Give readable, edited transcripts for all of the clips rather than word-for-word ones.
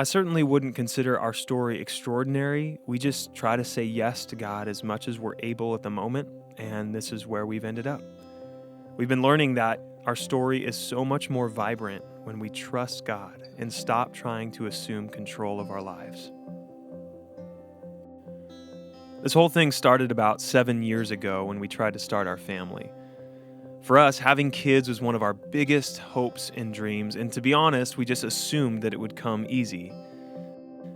I certainly wouldn't consider our story extraordinary. We just try to say yes to God as much as we're able at the moment, and this is where we've ended up. We've been learning that our story is so much more vibrant when we trust God and stop trying to assume control of our lives. This whole thing started about 7 years ago when we tried to start our family. For us, having kids was one of our biggest hopes and dreams, and to be honest, we just assumed that it would come easy.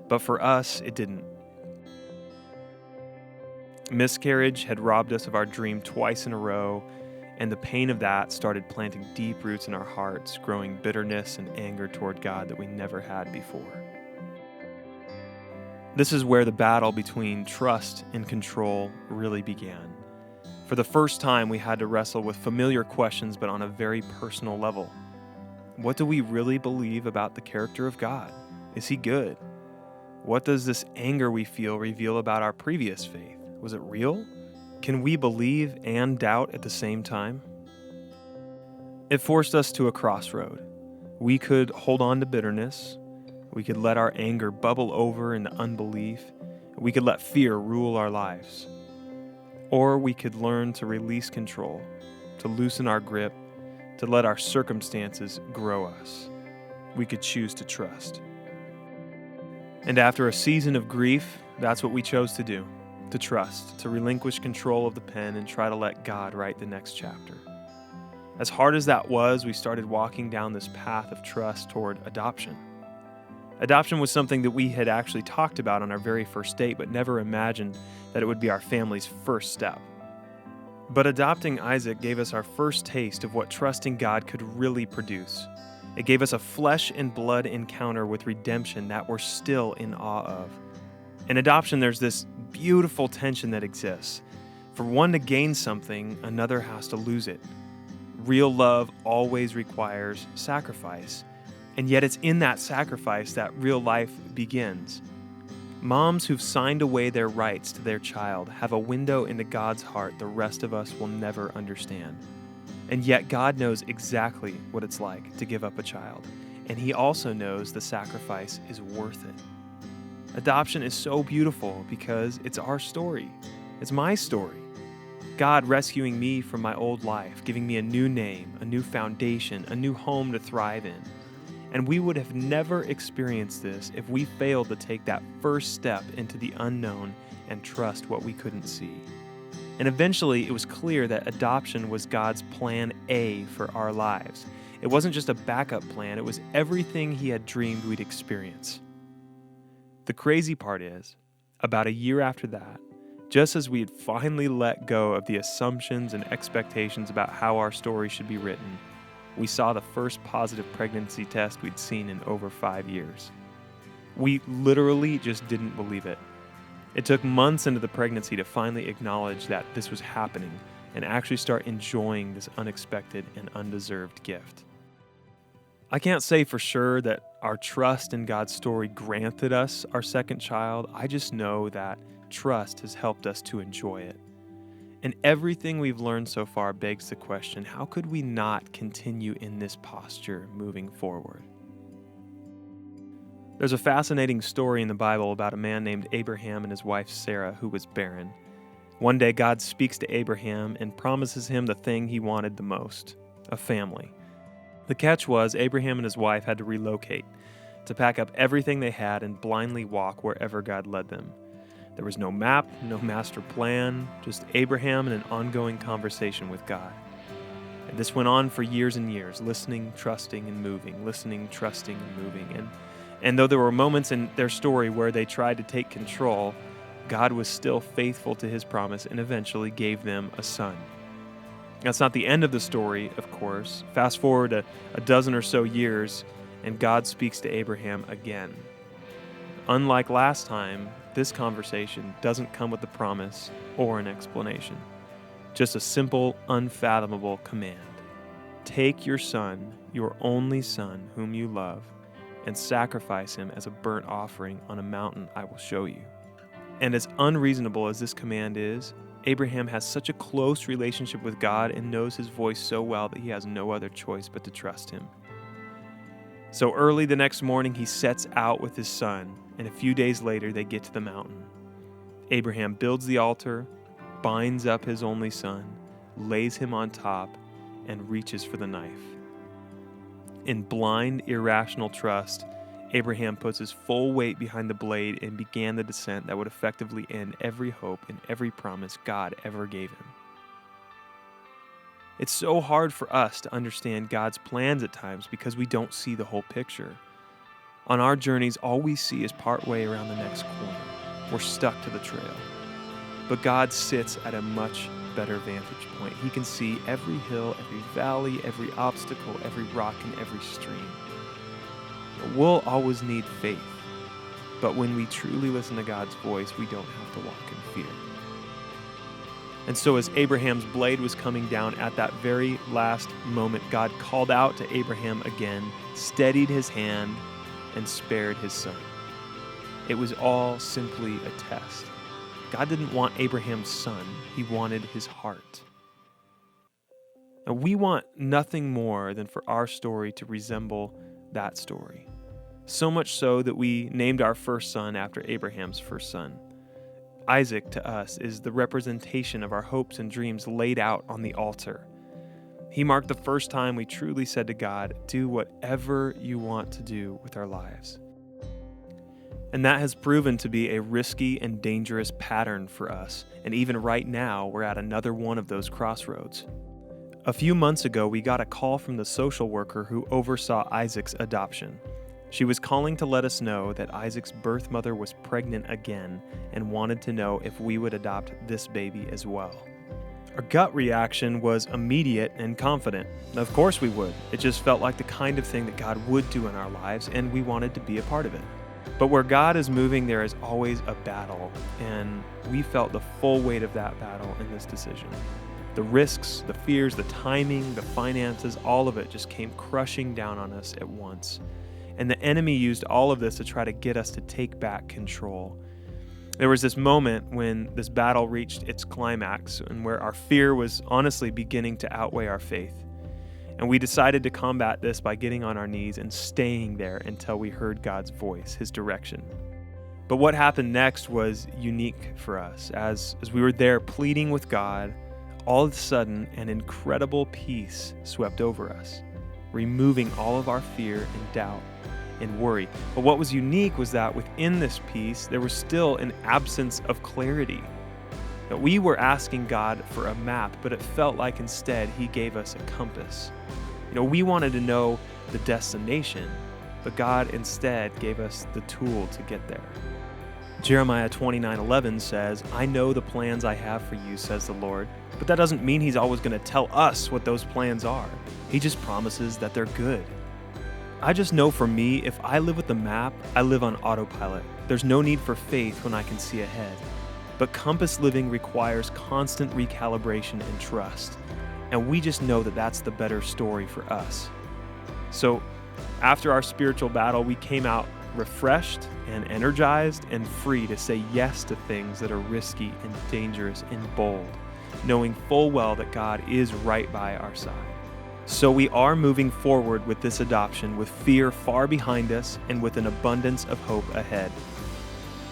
But for us, it didn't. Miscarriage had robbed us of our dream twice in a row, and the pain of that started planting deep roots in our hearts, growing bitterness and anger toward God that we never had before. This is where the battle between trust and control really began. For the first time, we had to wrestle with familiar questions, but on a very personal level. What do we really believe about the character of God? Is He good? What does this anger we feel reveal about our previous faith? Was it real? Can we believe and doubt at the same time? It forced us to a crossroad. We could hold on to bitterness. We could let our anger bubble over into unbelief. We could let fear rule our lives. Or we could learn to release control, to loosen our grip, to let our circumstances grow us. We could choose to trust. And after a season of grief, that's what we chose to do, to trust, to relinquish control of the pen and try to let God write the next chapter. As hard as that was, we started walking down this path of trust toward adoption. Adoption was something that we had actually talked about on our very first date, but never imagined that it would be our family's first step. But adopting Isaac gave us our first taste of what trusting God could really produce. It gave us a flesh and blood encounter with redemption that we're still in awe of. In adoption, there's this beautiful tension that exists. For one to gain something, another has to lose it. Real love always requires sacrifice. And yet it's in that sacrifice that real life begins. Moms who've signed away their rights to their child have a window into God's heart the rest of us will never understand. And yet God knows exactly what it's like to give up a child. And He also knows the sacrifice is worth it. Adoption is so beautiful because it's our story. It's my story. God rescuing me from my old life, giving me a new name, a new foundation, a new home to thrive in. And we would have never experienced this if we failed to take that first step into the unknown and trust what we couldn't see. And eventually, it was clear that adoption was God's plan A for our lives. It wasn't just a backup plan, it was everything He had dreamed we'd experience. The crazy part is, about a year after that, just as we had finally let go of the assumptions and expectations about how our story should be written, we saw the first positive pregnancy test we'd seen in over 5 years. We literally just didn't believe it. It took months into the pregnancy to finally acknowledge that this was happening and actually start enjoying this unexpected and undeserved gift. I can't say for sure that our trust in God's story granted us our second child. I just know that trust has helped us to enjoy it. And everything we've learned so far begs the question, how could we not continue in this posture moving forward? There's a fascinating story in the Bible about a man named Abraham and his wife Sarah who was barren. One day God speaks to Abraham and promises him the thing he wanted the most, a family. The catch was Abraham and his wife had to relocate, to pack up everything they had and blindly walk wherever God led them. There was no map, no master plan, just Abraham and an ongoing conversation with God. And this went on for years and years, listening, trusting, and moving, listening, trusting, and moving. And though there were moments in their story where they tried to take control, God was still faithful to His promise and eventually gave them a son. That's not the end of the story, of course. Fast forward a dozen or so years, and God speaks to Abraham again. Unlike last time, this conversation doesn't come with a promise or an explanation. Just a simple, unfathomable command. Take your son, your only son, whom you love, and sacrifice him as a burnt offering on a mountain I will show you. And as unreasonable as this command is, Abraham has such a close relationship with God and knows His voice so well that he has no other choice but to trust Him. So early the next morning, he sets out with his son, and a few days later, they get to the mountain. Abraham builds the altar, binds up his only son, lays him on top, and reaches for the knife. In blind, irrational trust, Abraham puts his full weight behind the blade and began the descent that would effectively end every hope and every promise God ever gave him. It's so hard for us to understand God's plans at times because we don't see the whole picture. On our journeys, all we see is partway around the next corner. We're stuck to the trail. But God sits at a much better vantage point. He can see every hill, every valley, every obstacle, every rock, and every stream. We'll always need faith. But when we truly listen to God's voice, we don't have to walk in fear. And so as Abraham's blade was coming down at that very last moment, God called out to Abraham again, steadied his hand, and spared his son. It was all simply a test. God didn't want Abraham's son. He wanted his heart. Now, we want nothing more than for our story to resemble that story. So much so that we named our first son after Abraham's first son. Isaac, to us, is the representation of our hopes and dreams laid out on the altar. He marked the first time we truly said to God, do whatever you want to do with our lives. And that has proven to be a risky and dangerous pattern for us. And even right now, we're at another one of those crossroads. A few months ago, we got a call from the social worker who oversaw Isaac's adoption. She was calling to let us know that Isaac's birth mother was pregnant again and wanted to know if we would adopt this baby as well. Our gut reaction was immediate and confident. Of course we would. It just felt like the kind of thing that God would do in our lives, and we wanted to be a part of it. But where God is moving, there is always a battle, and we felt the full weight of that battle in this decision. The risks, the fears, the timing, the finances, all of it just came crushing down on us at once. And the enemy used all of this to try to get us to take back control. There was this moment when this battle reached its climax and where our fear was honestly beginning to outweigh our faith. And we decided to combat this by getting on our knees and staying there until we heard God's voice, his direction. But what happened next was unique for us. As we were there pleading with God, all of a sudden an incredible peace swept over us, removing all of our fear and doubt and worry. But what was unique was that within this peace, there was still an absence of clarity. That we were asking God for a map, but it felt like instead he gave us a compass. We wanted to know the destination, but God instead gave us the tool to get there. Jeremiah 29:11 says, "I know the plans I have for you, says the Lord." But that doesn't mean he's always going to tell us what those plans are. He just promises that they're good. I just know for me, if I live with the map, I live on autopilot. There's no need for faith when I can see ahead. But compass living requires constant recalibration and trust. And we just know that that's the better story for us. So after our spiritual battle, we came out refreshed and energized and free to say yes to things that are risky and dangerous and bold, knowing full well that God is right by our side. So we are moving forward with this adoption with fear far behind us and with an abundance of hope ahead.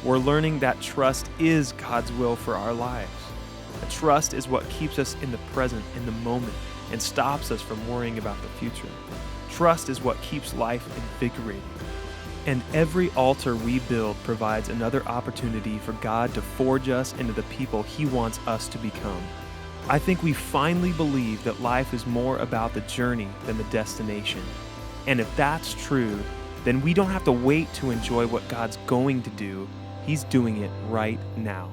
We're learning that trust is God's will for our lives. A trust is what keeps us in the present, in the moment, and stops us from worrying about the future. Trust is what keeps life invigorating. And every altar we build provides another opportunity for God to forge us into the people He wants us to become. I think we finally believe that life is more about the journey than the destination. And if that's true, then we don't have to wait to enjoy what God's going to do. He's doing it right now.